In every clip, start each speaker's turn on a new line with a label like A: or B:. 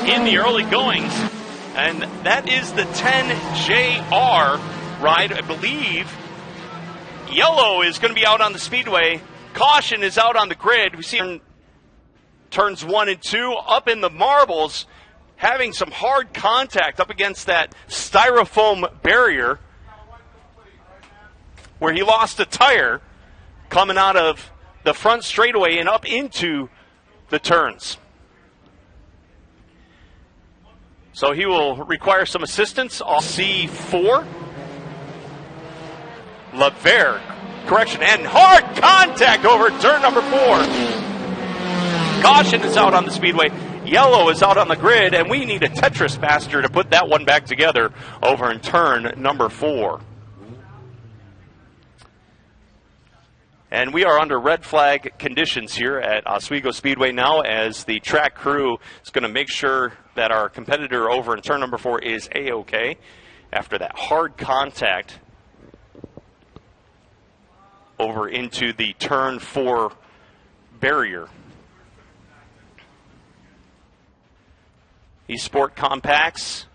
A: in the early goings. And that is the 10JR ride. I believe yellow is going to be out on the speedway. Caution is out on the grid. We see turns 1 and 2 up in the marbles, having some hard contact up against that styrofoam barrier where he lost a tire coming out of the front straightaway and up into the turns. So he will require some assistance off C4. LaVere, correction, and hard contact over turn number 4. Caution is out on the speedway. Yellow is out on the grid, and we need a Tetris master to put that one back together over in turn number 4. And we are under red flag conditions here at Oswego Speedway now, as the track crew is going to make sure that our competitor over in turn number 4 is A-OK after that hard contact over into the turn 4 barrier. Esport Compacts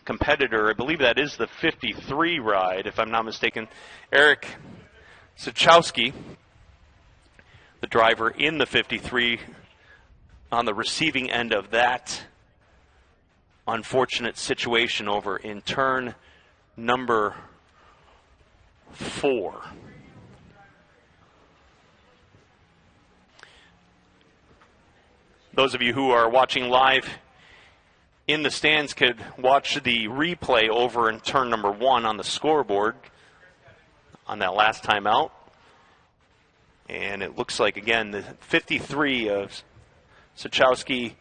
A: competitor, I believe that is the 53 ride, if I'm not mistaken, Eric Sachowski, the driver in the 53, on the receiving end of that unfortunate situation over in turn number 4. Those of you who are watching live in the stands could watch the replay over in turn number 1 on the scoreboard on that last time out. And it looks like, again, the 53 of Sachowski,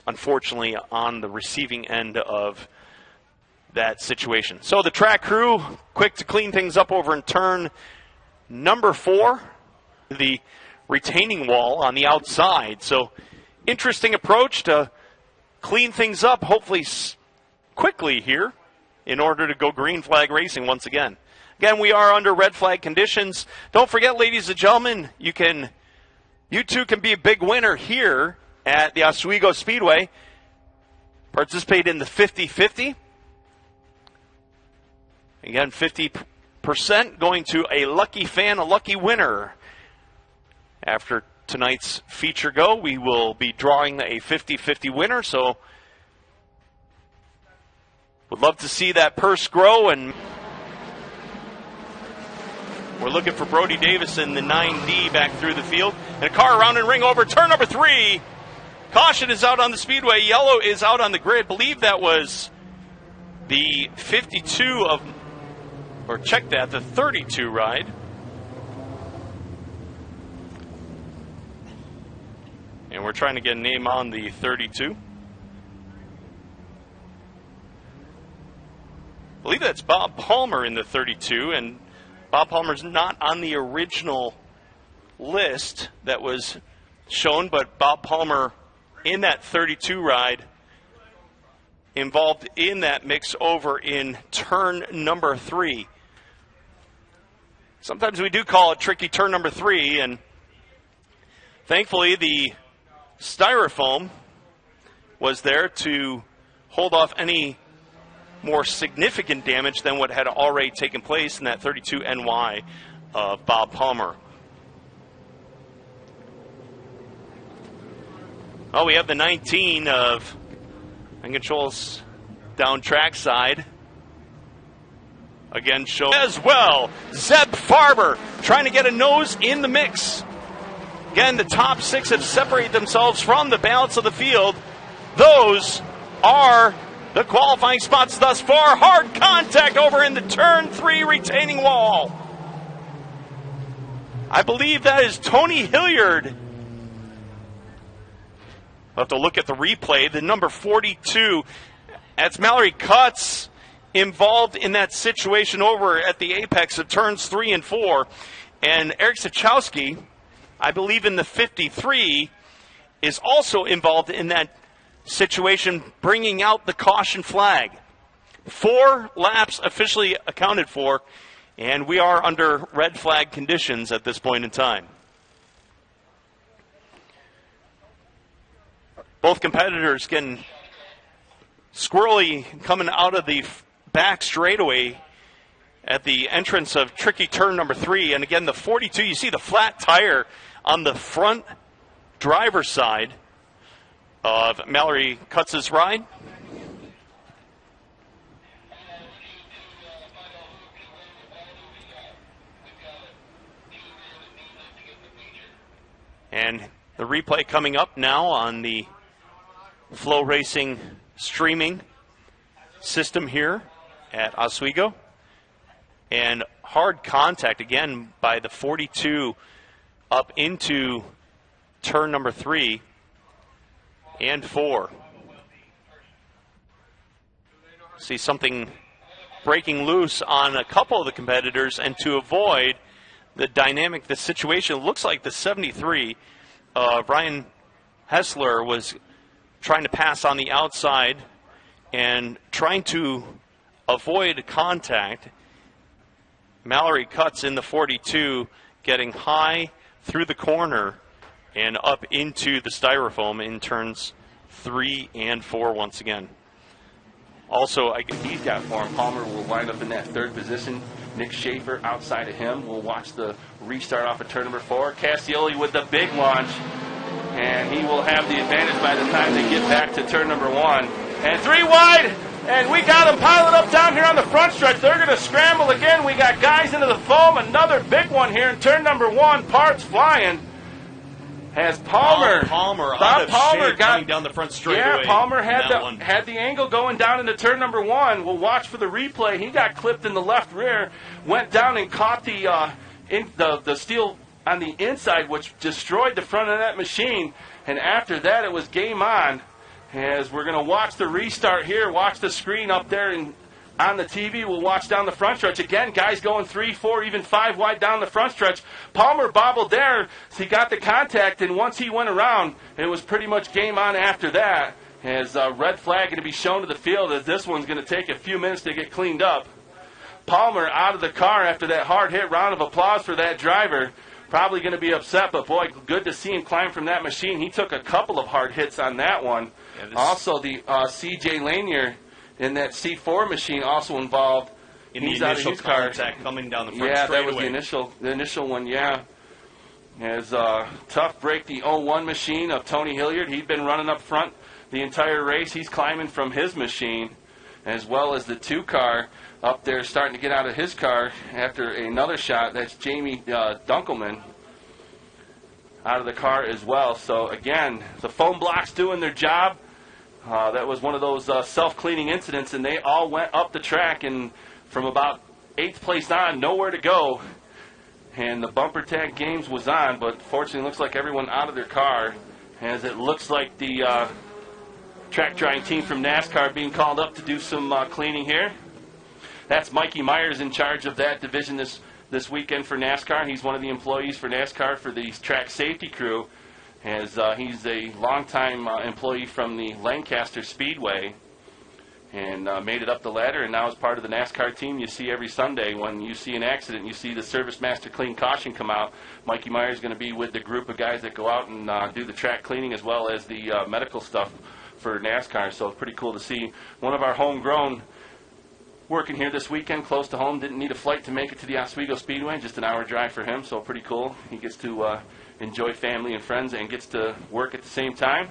A: unfortunately, on the receiving end of that situation. So the track crew, quick to clean things up over in turn number 4. The retaining wall on the outside. So interesting approach to clean things up, hopefully quickly here, in order to go green flag racing once again. Again, we are under red flag conditions. Don't forget, ladies and gentlemen, you too can be a big winner here at the Oswego Speedway. Participate in the 50-50. Again, 50% going to a lucky fan, a lucky winner. After tonight's feature go, we will be drawing a 50-50 winner, so would love to see that purse grow, and we're looking for Brody Davis in the 9D back through the field. And a car around and ring over turn number 3. Caution is out on the speedway. Yellow is out on the grid. Believe that was the 52 of, or check that, the 32 ride. And we're trying to get a name on the 32. I believe that's Bob Palmer in the 32, and Bob Palmer's not on the original list that was shown, but Bob Palmer in that 32 ride involved in that mix over in turn number 3. Sometimes we do call it tricky turn number 3, and thankfully the styrofoam was there to hold off any more significant damage than what had already taken place in that 32 NY of Bob Palmer. Oh, we have the 19 of and controls down trackside. Again, show as well. Zeb Farber trying to get a nose in the mix. Again, the top 6 have separated themselves from the balance of the field. Those are the qualifying spots thus far. Hard contact over in the turn 3 retaining wall. I believe that is Tony Hilliard. We'll have to look at the replay. The number 42. That's Mallory Cutts involved in that situation over at the apex of turns 3 and 4. And Eric Sachowski, I believe in the 53, is also involved in that situation, bringing out the caution flag. 4 laps officially accounted for, and we are under red flag conditions at this point in time. Both competitors getting squirrely coming out of the back straightaway at the entrance of tricky turn number 3. And again, the 42, you see the flat tire on the front driver's side of Mallory Kutz's ride. And the replay coming up now on the Flow Racing streaming system here at Oswego. And hard contact again by the 42 up into turn number 3 and 4. See something breaking loose on a couple of the competitors, and to avoid the situation, it looks like the 73, Ryan Hessler, was trying to pass on the outside and trying to avoid contact. Mallory Kutz in the 42 getting high through the corner and up into the styrofoam in turns 3 and 4 once again. Also,
B: he's got for him. Palmer will wind up in that 3rd position. Nick Schaefer outside of him. We'll watch the restart off of turn number 4. Cassioli with the big launch, and he will have the advantage by the time they get back to turn number 1. And 3 wide, and we got them piling up down here on the front stretch. They're going to scramble again. We got guys into the foam. Another big one here in turn number 1. Parts flying. Has Palmer.
A: Bob Palmer got coming down the front straightaway.
B: Yeah, Palmer had the angle going down into turn number 1. We'll watch for the replay. He got clipped in the left rear, went down and caught the steel on the inside, which destroyed the front of that machine. And after that, it was game on. As we're going to watch the restart here, watch the screen up there and on the TV, we'll watch down the front stretch. Again, guys going 3, 4, even 5 wide down the front stretch. Palmer bobbled there, so he got the contact, and once he went around, it was pretty much game on after that. As red flag going to be shown to the field, as this one's going to take a few minutes to get cleaned up. Palmer out of the car after that hard hit. Round of applause for that driver. Probably going to be upset, but boy, good to see him climb from that machine. He took a couple of hard hits on that one. Yeah, also, the C.J. Lanier in that C4 machine also involved.
A: In the initial contact coming down the front
B: straightaway.
A: Yeah,
B: that was the initial one, yeah. As tough break the 01 machine of Tony Hilliard. He'd been running up front the entire race. He's climbing from his machine, as well as the 2 car up there starting to get out of his car after another shot. That's Jamie Dunkelman out of the car as well. So again, the foam blocks doing their job. That was one of those self-cleaning incidents, and they all went up the track, and from about 8th place on, nowhere to go. And the bumper tag games was on, but fortunately it looks like everyone out of their car, as it looks like the track drying team from NASCAR being called up to do some cleaning here. That's Mikey Myers in charge of that division this weekend for NASCAR. He's one of the employees for NASCAR for the track safety crew, as he's a longtime employee from the Lancaster Speedway, and made it up the ladder, and now is part of the NASCAR team. You see every Sunday when you see an accident, you see the Service Master Clean Caution come out. Mikey Myers is going to be with the group of guys that go out and do the track cleaning as well as the medical stuff for NASCAR. So it's pretty cool to see one of our homegrown working here this weekend, close to home. Didn't need a flight to make it to the Oswego Speedway, just an hour drive for him, so pretty cool. He gets to enjoy family and friends and gets to work at the same time.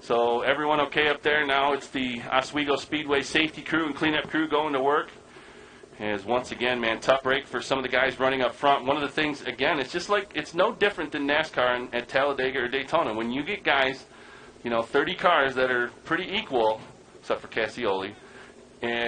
B: So everyone okay up there? Now it's the Oswego Speedway safety crew and cleanup crew going to work. As once again, man, tough break for some of the guys running up front. One of the things, again, it's just like, it's no different than NASCAR at Talladega or Daytona. When you get guys, 30 cars that are pretty equal, except for Cassioli, and